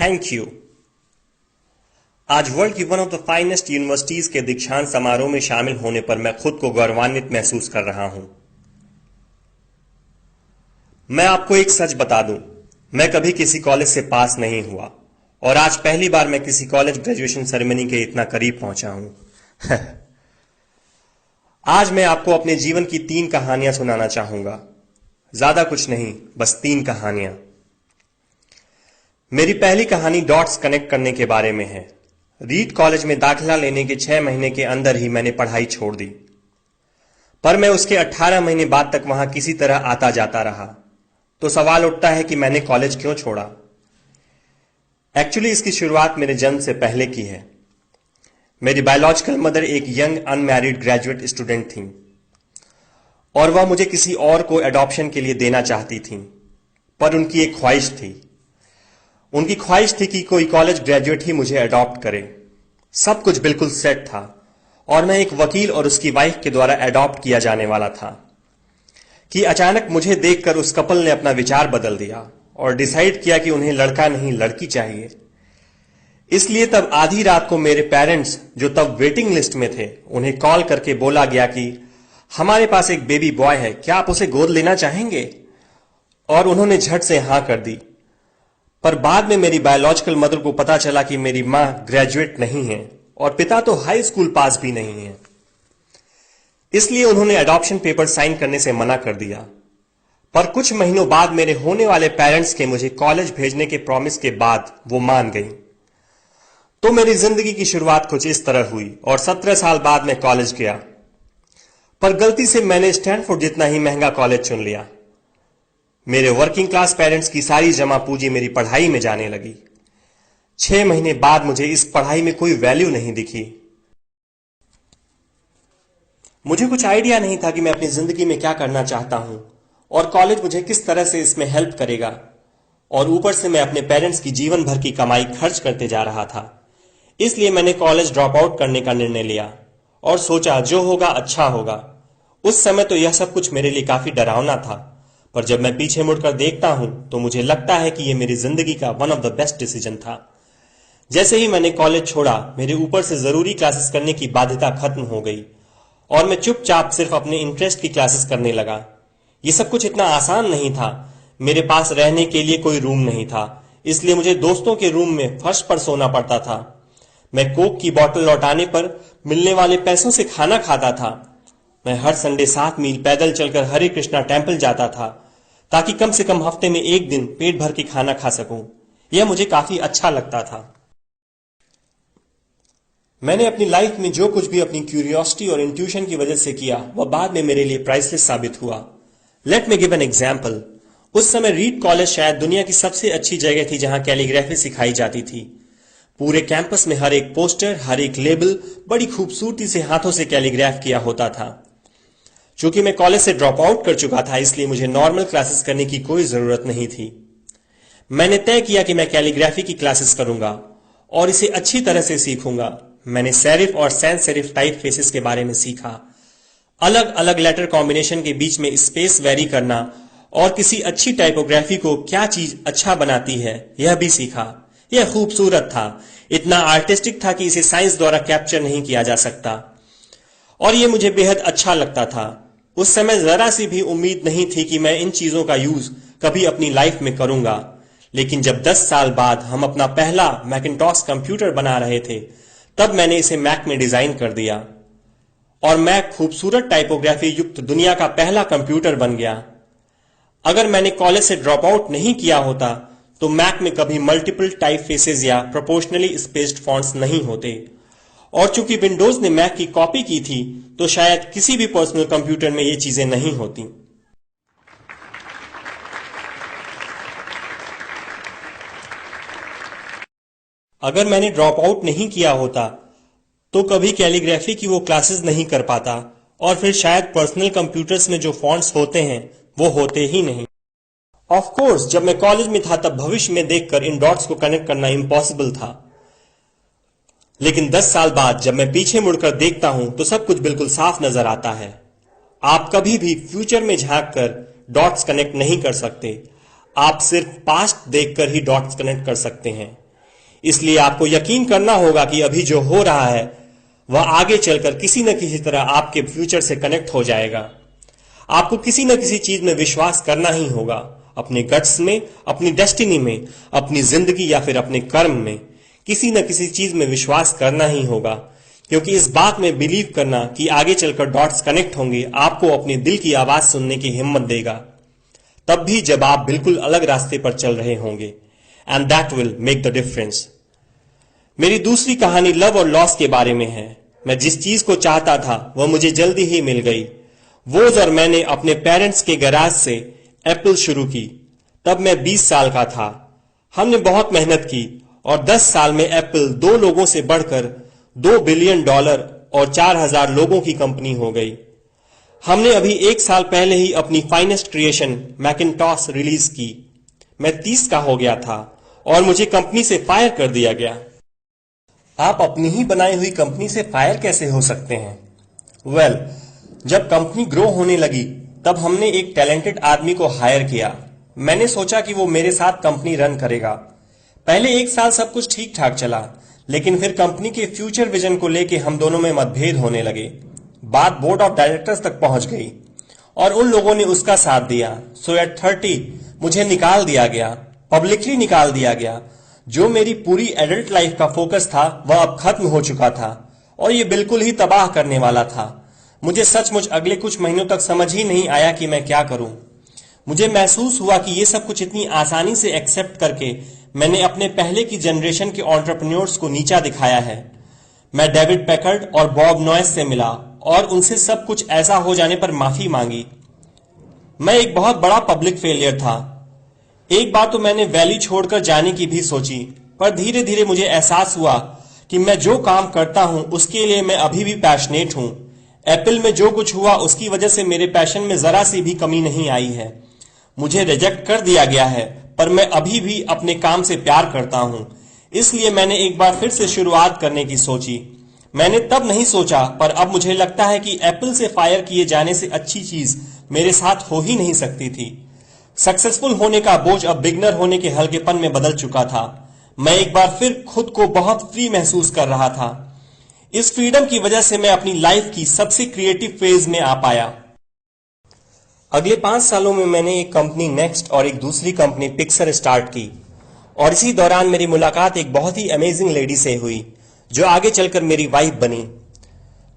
Thank you. आज world की one of the finest universities के दीक्षांत समारोह में शामिल होने पर मैं खुद को गौरवान्वित महसूस कर रहा हूं। मैं आपको एक सच बता दूं, मैं कभी किसी कॉलेज से पास नहीं हुआ और आज पहली बार मैं किसी कॉलेज ग्रेजुएशन सेरेमनी के इतना करीब पहुंचा हूं। आज मैं आपको अपने जीवन की 3 कहानियां सुनाना चाहूंगा। ज्यादा कुछ नहीं, बस 3 कहानियां। मेरी पहली कहानी डॉट्स कनेक्ट करने के बारे में है। रीड कॉलेज में दाखिला लेने के 6 महीने के अंदर ही मैंने पढ़ाई छोड़ दी, पर मैं उसके 18 महीने बाद तक वहां किसी तरह आता जाता रहा। तो सवाल उठता है कि मैंने कॉलेज क्यों छोड़ा। एक्चुअली इसकी शुरुआत मेरे जन्म से पहले की है। मेरी बायोलॉजिकल मदर एक यंग अनमैरिड ग्रेजुएट स्टूडेंट थी और वह मुझे किसी और को एडॉप्शन के लिए देना चाहती थी, पर उनकी एक ख्वाहिश थी। उनकी ख्वाहिश थी कि कोई कॉलेज ग्रेजुएट ही मुझे अडॉप्ट करे। सब कुछ बिल्कुल सेट था और मैं एक वकील और उसकी वाइफ के द्वारा अडॉप्ट किया जाने वाला था कि अचानक मुझे देखकर उस कपल ने अपना विचार बदल दिया और डिसाइड किया कि उन्हें लड़का नहीं लड़की चाहिए। इसलिए तब आधी रात को मेरे पेरेंट्स, जो तब वेटिंग लिस्ट में थे, उन्हें कॉल करके बोला गया कि हमारे पास एक बेबी बॉय है, क्या आप उसे गोद लेना चाहेंगे? और उन्होंने झट से हां कर दी। पर बाद में मेरी बायोलॉजिकल मदर को पता चला कि मेरी मां ग्रेजुएट नहीं है और पिता तो हाई स्कूल पास भी नहीं है। इसलिए उन्होंने एडॉप्शन पेपर साइन करने से मना कर दिया। पर कुछ महीनों बाद मेरे होने वाले पेरेंट्स के मुझे कॉलेज भेजने के प्रॉमिस के बाद वो मान गई। तो मेरी जिंदगी की शुरुआत कुछ इस तरह हुई और 17 साल बाद मैं कॉलेज गया। पर गलती से मैंने स्टैनफोर्ड जितना ही महंगा कॉलेज चुन लिया। मेरे वर्किंग क्लास पेरेंट्स की सारी जमा पूंजी मेरी पढ़ाई में जाने लगी। 6 महीने बाद मुझे इस पढ़ाई में कोई वैल्यू नहीं दिखी। मुझे कुछ आइडिया नहीं था कि मैं अपनी जिंदगी में क्या करना चाहता हूं और कॉलेज मुझे किस तरह से इसमें हेल्प करेगा। और ऊपर से मैं अपने पेरेंट्स की जीवन भर की कमाई खर्च करते जा रहा था। इसलिए मैंने कॉलेज ड्रॉप आउट करने का निर्णय लिया और सोचा जो होगा अच्छा होगा। उस समय तो यह सब कुछ मेरे लिए काफी डरावना था, पर जब मैं पीछे मुड़कर देखता हूं तो मुझे लगता है कि यह मेरी जिंदगी का one of the best decision था। जैसे ही मैंने कॉलेज छोड़ा, मेरे ऊपर से जरूरी क्लासेस करने की बाध्यता खत्म हो गई और मैं चुपचाप सिर्फ अपने इंटरेस्ट की क्लासेस करने लगा। यह सब कुछ इतना आसान नहीं था। मेरे पास रहने के लिए कोई रूम नहीं था, इसलिए मुझे दोस्तों के रूम में फर्श पर सोना पड़ता था। मैं कोक की बोतल लौटाने पर मिलने वाले पैसों से खाना खाता था। मैं हर संडे 7 मील पैदल चलकर हरे कृष्णा टेम्पल जाता था ताकि कम से कम हफ्ते में एक दिन पेट भर के खाना खा सकूं। यह मुझे काफी अच्छा लगता था। मैंने अपनी लाइफ में जो कुछ भी अपनी क्यूरियोसिटी और इंट्यूशन की वजह से किया, वह बाद में मेरे लिए प्राइसलेस साबित हुआ। Let me give an example. उस समय रीड कॉलेज शायद दुनिया की सबसे अच्छी जगह थी जहां कैलीग्राफी सिखाई जाती थी। पूरे कैंपस में हर एक पोस्टर, हर एक लेबल बड़ी खूबसूरती से हाथों से कैलीग्राफ किया होता था। चूंकि मैं कॉलेज से ड्रॉप आउट कर चुका था, इसलिए मुझे नॉर्मल क्लासेस करने की कोई जरूरत नहीं थी। मैंने तय किया कि मैं कैलीग्राफी की क्लासेस करूंगा और इसे अच्छी तरह से सीखूंगा। मैंने सेरिफ और सैंस सेरिफ टाइप फेसेस के बारे में सीखा, अलग अलग लेटर कॉम्बिनेशन के बीच में स्पेस वेरी करना और किसी अच्छी टाइपोग्राफी को क्या चीज अच्छा बनाती है यह भी सीखा। यह खूबसूरत था, इतना आर्टिस्टिक था कि इसे साइंस द्वारा कैप्चर नहीं किया जा सकता और यह मुझे बेहद अच्छा लगता था। उस समय जरा सी भी उम्मीद नहीं थी कि मैं इन चीजों का यूज कभी अपनी लाइफ में करूंगा। लेकिन जब 10 साल बाद हम अपना पहला मैकिन्टॉश कंप्यूटर बना रहे थे, तब मैंने इसे मैक में डिजाइन कर दिया और मैक खूबसूरत टाइपोग्राफी युक्त दुनिया का पहला कंप्यूटर बन गया। अगर मैंने कॉलेज से ड्रॉप आउट नहीं किया होता तो मैक में कभी मल्टीपल टाइप फेसेस या प्रोपोर्शनली स्पेस्ड फॉन्ट्स नहीं होते और चूंकि विंडोज ने मैक की कॉपी की थी तो शायद किसी भी पर्सनल कंप्यूटर में ये चीजें नहीं होती। अगर मैंने ड्रॉप आउट नहीं किया होता तो कभी कैलीग्राफी की वो क्लासेस नहीं कर पाता और फिर शायद पर्सनल कंप्यूटर्स में जो फॉन्ट्स होते हैं वो होते ही नहीं। ऑफ कोर्स जब मैं कॉलेज में था तब भविष्य में देखकर इन डॉट्स को कनेक्ट करना इम्पॉसिबल था, लेकिन 10 साल बाद जब मैं पीछे मुड़कर देखता हूं तो सब कुछ बिल्कुल साफ नजर आता है। आप कभी भी फ्यूचर में झांककर डॉट्स कनेक्ट नहीं कर सकते, आप सिर्फ पास्ट देखकर ही डॉट्स कनेक्ट कर सकते हैं। इसलिए आपको यकीन करना होगा कि अभी जो हो रहा है वह आगे चलकर किसी न किसी तरह आपके फ्यूचर से कनेक्ट हो जाएगा। आपको किसी न किसी चीज में विश्वास करना ही होगा, अपने गट्स में, अपनी डेस्टिनी में, अपनी जिंदगी या फिर अपने कर्म में किसी न किसी चीज में विश्वास करना ही होगा, क्योंकि इस बात में बिलीव करना कि आगे चलकर डॉट्स कनेक्ट होंगे आपको अपने दिल की आवाज सुनने की हिम्मत देगा, तब भी जब आप बिल्कुल अलग रास्ते पर चल रहे होंगे। And that will make the difference. मेरी दूसरी कहानी लव और लॉस के बारे में है। मैं जिस चीज को चाहता था वह मुझे जल्दी ही मिल गई। वोज और मैंने अपने पेरेंट्स के गैराज से एप्पल शुरू की। तब मैं 20 साल का था। हमने बहुत मेहनत की और 10 साल में एप्पल 2 लोगों से बढ़कर $2 बिलियन और 4000 लोगों की कंपनी हो गई। हमने अभी 1 साल पहले ही अपनी फाइनेस्ट क्रिएशन मैकिन्टॉश रिलीज की। मैं 30 का हो गया था और मुझे कंपनी से फायर कर दिया गया। आप अपनी ही बनाई हुई कंपनी से फायर कैसे हो सकते हैं? वेल, जब कंपनी ग्रो होने लगी तब हमने एक टैलेंटेड आदमी को हायर किया। मैंने सोचा कि वो मेरे साथ कंपनी रन करेगा। पहले 1 साल सब कुछ ठीक ठाक चला, लेकिन फिर कंपनी के फ्यूचर विजन को लेके हम दोनों में मतभेद होने लगे। बात बोर्ड ऑफ डायरेक्टर्स तक पहुंच गई और उन लोगों ने उसका साथ दिया। सो एट 30 मुझे निकाल दिया गया, पब्लिकली निकाल दिया गया। जो मेरी पूरी एडल्ट लाइफ का फोकस था वह अब खत्म हो चुका था और ये बिल्कुल ही तबाह करने वाला था। मुझे सचमुच अगले कुछ महीनों तक समझ ही नहीं आया कि मैं क्या करूं। मुझे महसूस हुआ कि ये सब कुछ इतनी आसानी से एक्सेप्ट करके मैंने अपने पहले की जनरेशन के एंटरप्रेन्योर्स को नीचा दिखाया है। मैं डेविड पैकर्ड और बॉब नॉयस से मिला और उनसे सब कुछ ऐसा हो जाने पर माफी मांगी। मैं एक बहुत बड़ा पब्लिक फेलियर था। एक बार तो मैंने वैली छोड़कर जाने की भी सोची, पर धीरे धीरे मुझे एहसास हुआ कि मैं जो काम करता हूं उसके लिए मैं अभी भी पैशनेट हूं। एप्पल में जो कुछ हुआ उसकी वजह से मेरे पैशन में जरा सी भी कमी नहीं आई है। मुझे रिजेक्ट कर दिया गया है, पर मैं अभी भी अपने काम से प्यार करता हूं। इसलिए मैंने एक बार फिर से शुरुआत करने की सोची। मैंने तब नहीं सोचा, पर अब मुझे लगता है कि एप्पल से फायर किए जाने से अच्छी चीज मेरे साथ हो ही नहीं सकती थी। सक्सेसफुल होने का बोझ अब बिगनर होने के हल्केपन में बदल चुका था। मैं एक बार फिर खुद को बहुत फ्री महसूस कर रहा था। इस फ्रीडम की वजह से मैं अपनी लाइफ की सबसे क्रिएटिव फेज में आ पाया। अगले 5 सालों में मैंने एक कंपनी नेक्स्ट और एक दूसरी कंपनी पिक्सर स्टार्ट की और इसी दौरान मेरी मुलाकात एक बहुत ही अमेजिंग लेडी से हुई जो आगे चलकर मेरी वाइफ बनी।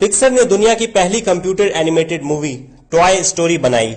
पिक्सर ने दुनिया की पहली computer animated movie toy story बनाई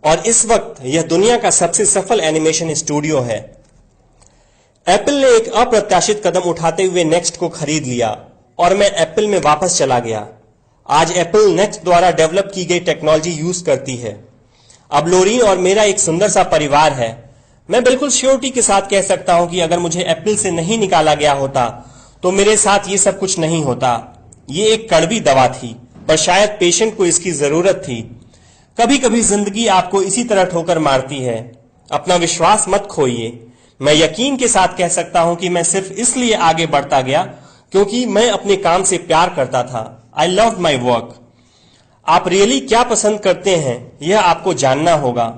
और इस वक्त यह दुनिया का सबसे सफल एनिमेशन स्टूडियो है। एप्पल ने एक अप्रत्याशित कदम उठाते हुए नेक्स्ट को खरीद लिया और मैं एप्पल में वापस चला गया। आज एप्पल नेक्स्ट द्वारा डेवलप की गई टेक्नोलॉजी यूज करती है। अब लोरीन और मेरा एक सुंदर सा परिवार है। मैं बिल्कुल श्योरिटी के साथ कह सकता हूं कि अगर मुझे एप्पल से नहीं निकाला गया होता तो मेरे साथ ये सब कुछ नहीं होता। ये एक कड़वी दवा थी, पर शायद पेशेंट को इसकी जरूरत थी। कभी कभी जिंदगी आपको इसी तरह ठोकर मारती है। अपना विश्वास मत खोइए। मैं यकीन के साथ कह सकता हूं कि मैं सिर्फ इसलिए आगे बढ़ता गया क्योंकि मैं अपने काम से प्यार करता था। I love my work. आप रियली क्या पसंद करते हैं यह आपको जानना होगा।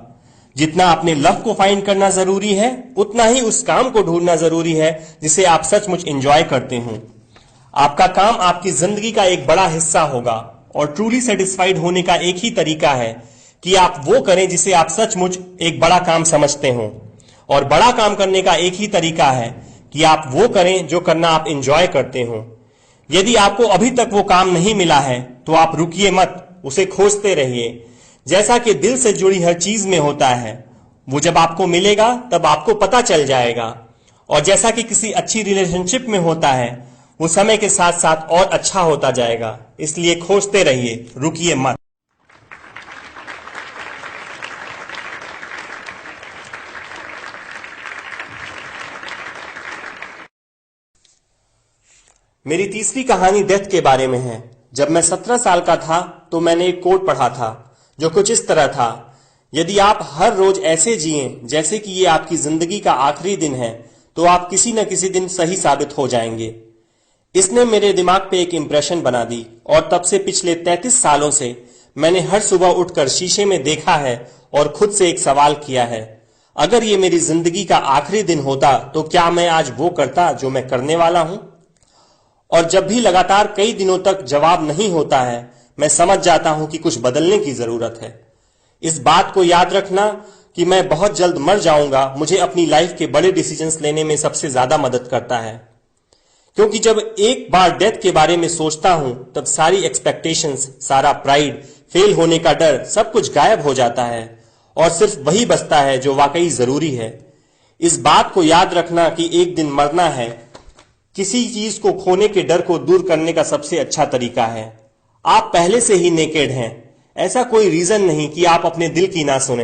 जितना अपने लव को फाइंड करना जरूरी है, उतना ही उस काम को ढूंढना जरूरी है जिसे आप सचमुच एंजॉय करते हो। आपका काम आपकी जिंदगी का एक बड़ा हिस्सा होगा और ट्रूली सेटिस्फाइड होने का एक ही तरीका है कि आप वो करें जिसे आप सचमुच एक बड़ा काम समझते हो। और बड़ा काम करने का एक ही तरीका है कि आप वो करें जो करना आप एंजॉय करते हो। यदि आपको अभी तक वो काम नहीं मिला है तो आप रुकिए मत, उसे खोजते रहिए। जैसा कि दिल से जुड़ी हर चीज में होता है, वो जब आपको मिलेगा तब आपको पता चल जाएगा। और जैसा कि किसी अच्छी रिलेशनशिप में होता है, वो समय के साथ साथ और अच्छा होता जाएगा। इसलिए खोजते रहिए, रुकिए मत। मेरी तीसरी कहानी डेथ के बारे में है। जब मैं 17 साल का था तो मैंने एक कोट पढ़ा था जो कुछ इस तरह था, यदि आप हर रोज ऐसे जिएं जैसे कि ये आपकी जिंदगी का आखिरी दिन है तो आप किसी न किसी दिन सही साबित हो जाएंगे। इसने मेरे दिमाग पे एक इंप्रेशन बना दी और तब से पिछले 33 सालों से मैंने हर सुबह उठकर शीशे में देखा है और खुद से एक सवाल किया है, अगर ये मेरी जिंदगी का आखिरी दिन होता तो क्या मैं आज वो करता जो मैं करने वाला हूं? और जब भी लगातार कई दिनों तक जवाब नहीं होता है, मैं समझ जाता हूं कि कुछ बदलने की जरूरत है। इस बात को याद रखना कि मैं बहुत जल्द मर जाऊंगा मुझे अपनी लाइफ के बड़े डिसीजंस लेने में सबसे ज्यादा मदद करता है, क्योंकि जब एक बार डेथ के बारे में सोचता हूं तब सारी एक्सपेक्टेशंस, सारा प्राइड, फेल होने का डर, सब कुछ गायब हो जाता है और सिर्फ वही बचता है जो वाकई जरूरी है। इस बात को याद रखना कि एक दिन मरना है किसी चीज को खोने के डर को दूर करने का सबसे अच्छा तरीका है। आप पहले से ही नेकेड हैं, ऐसा कोई रीजन नहीं कि आप अपने दिल की ना सुने।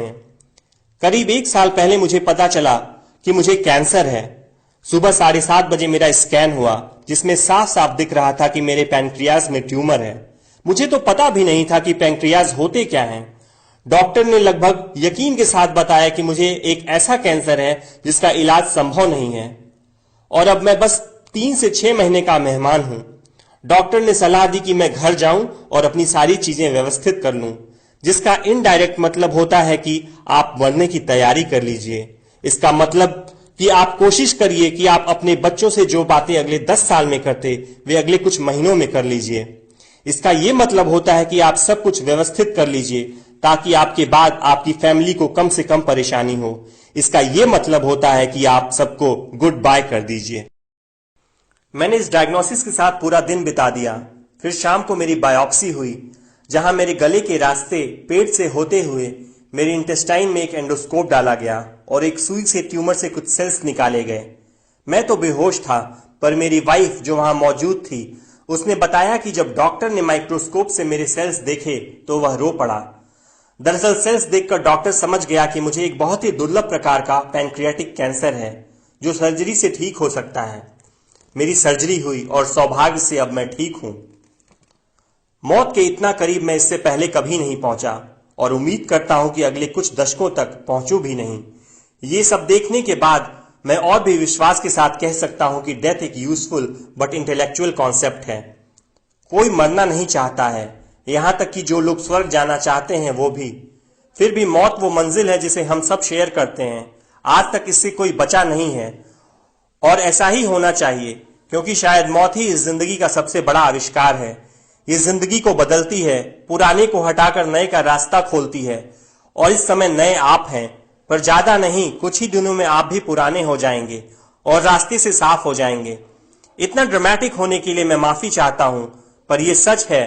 करीब 1 साल पहले मुझे पता चला कि मुझे कैंसर है। सुबह 7:30 बजे मेरा स्कैन हुआ जिसमें साफ साफ दिख रहा था कि मेरे पैंक्रियाज में ट्यूमर है। मुझे तो पता भी नहीं था कि पैंक्रियाज होते क्या हैं। डॉक्टर ने लगभग यकीन के साथ बताया कि मुझे एक ऐसा कैंसर है जिसका इलाज संभव नहीं है और अब मैं बस 3 से 6 महीने का मेहमान हूं। डॉक्टर ने सलाह दी कि मैं घर जाऊं और अपनी सारी चीजें व्यवस्थित कर लूं, जिसका इनडायरेक्ट मतलब होता है कि आप मरने की तैयारी कर लीजिए। इसका मतलब कि आप कोशिश करिए कि आप अपने बच्चों से जो बातें अगले 10 साल में करते वे अगले कुछ महीनों में कर लीजिए। इसका यह मतलब होता है कि आप सब कुछ व्यवस्थित कर लीजिए ताकि आपके बाद आपकी फैमिली को कम से कम परेशानी हो। इसका यह मतलब होता है कि आप सबको गुड बाय कर दीजिए। मैंने इस डायग्नोसिस के साथ पूरा दिन बिता दिया। फिर शाम को मेरी बायोप्सी हुई, जहां मेरे गले के रास्ते पेट से होते हुए मेरे इंटेस्टाइन में एक एंडोस्कोप डाला गया और एक सुई से ट्यूमर से कुछ सेल्स निकाले गए। मैं तो बेहोश था, पर मेरी वाइफ जो वहां मौजूद थी उसने बताया कि जब डॉक्टर ने माइक्रोस्कोप से मेरे सेल्स देखे तो वह रो पड़ा। दरअसल सेल्स देखकर डॉक्टर समझ गया कि मुझे एक बहुत ही दुर्लभ प्रकार का पैंक्रियाटिक कैंसर है जो सर्जरी से ठीक हो सकता है। मेरी सर्जरी हुई और सौभाग्य से अब मैं ठीक हूं। मौत के इतना करीब मैं इससे पहले कभी नहीं पहुंचा और उम्मीद करता हूं कि अगले कुछ दशकों तक पहुंचूं भी नहीं। ये सब देखने के बाद मैं और भी विश्वास के साथ कह सकता हूं कि डेथ एक यूजफुल बट इंटेलेक्चुअल कॉन्सेप्ट है। कोई मरना नहीं चाहता है, यहां तक कि जो लोग स्वर्ग जाना चाहते हैं वो भी। फिर भी मौत वो मंजिल है जिसे हम सब शेयर करते हैं। आज तक इससे कोई बचा नहीं है और ऐसा ही होना चाहिए, क्योंकि शायद मौत ही इस जिंदगी का सबसे बड़ा आविष्कार है। ये जिंदगी को बदलती है, पुराने को हटाकर नए का रास्ता खोलती है और इस समय नए आप हैं, पर ज्यादा नहीं, कुछ ही दिनों में आप भी पुराने हो जाएंगे और रास्ते से साफ हो जाएंगे। इतना ड्रामेटिक होने के लिए मैं माफी चाहता हूं, पर यह सच है।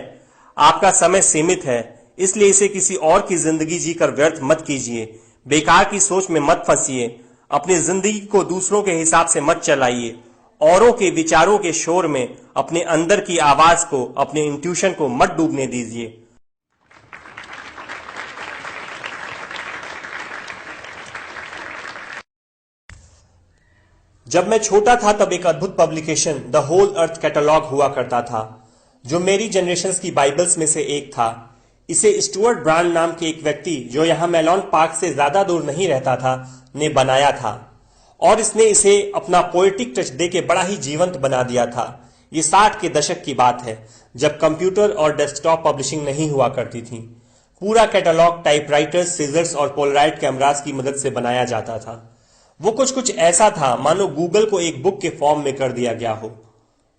आपका समय सीमित है, इसलिए इसे किसी और की जिंदगी जीकर व्यर्थ मत कीजिए। बेकार की सोच में मत फंसिए। अपनी जिंदगी को दूसरों के हिसाब से मत चलाइए। औरों के विचारों के शोर में अपने अंदर की आवाज को, अपने इंट्यूशन को मत डूबने दीजिए। जब मैं छोटा था तब एक अद्भुत publication the Whole Earth Catalog हुआ करता था, जो मेरी जनरेशन की बाइबल्स में से एक था। इसे स्टुअर्ट ब्रांड नाम के एक व्यक्ति, जो यहां मेलॉन पार्क से ज्यादा दूर नहीं रहता था, ने बनाया था और इसने इसे अपना पोएटिक टच देके बड़ा ही जीवंत बना दिया था। ये 60 के दशक की बात है, जब कंप्यूटर और डेस्कटॉप पब्लिशिंग नहीं हुआ करती थी। पूरा कैटलॉग टाइपराइटर्स, सीजर्स और पोलराइड कैमरास की मदद से बनाया जाता था। वो कुछ ऐसा था मानो गूगल को एक बुक के फॉर्म में कर दिया गया हो,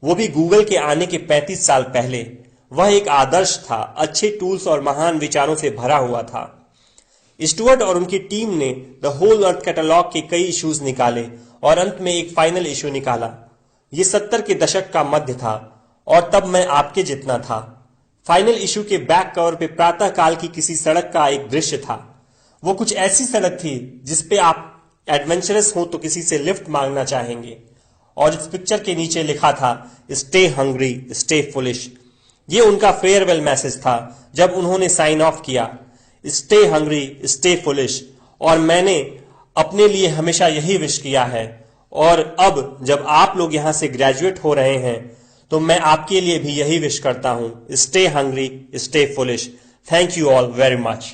वो भी गूगल के आने के 35 साल पहले। वह एक आदर्श था, अच्छे टूल्स और महान विचारों से भरा हुआ था। स्टुअर्ट और उनकी टीम ने द होल अर्थ कैटलॉग के कई इश्यूज निकाले और अंत में एक फाइनल इश्यू निकाला। ये 70 के दशक का मध्य था और तब मैं आपके जितना था। फाइनल इश्यू के बैक कवर पे प्रातः काल की किसी सड़क का एक दृश्य था। वो कुछ ऐसी सड़क थी जिसपे आप एडवेंचरस हो तो किसी से लिफ्ट मांगना चाहेंगे, और इस पिक्चर के नीचे लिखा था, स्टे हंग्री, स्टे फुलिश। ये उनका फेयरवेल मैसेज था जब उन्होंने साइन ऑफ किया, स्टे हंग्री, स्टे फुलिश। और मैंने अपने लिए हमेशा यही विश किया है। और अब जब आप लोग यहां से ग्रेजुएट हो रहे हैं तो मैं आपके लिए भी यही विश करता हूं, stay hungry, stay foolish. Thank you all very much.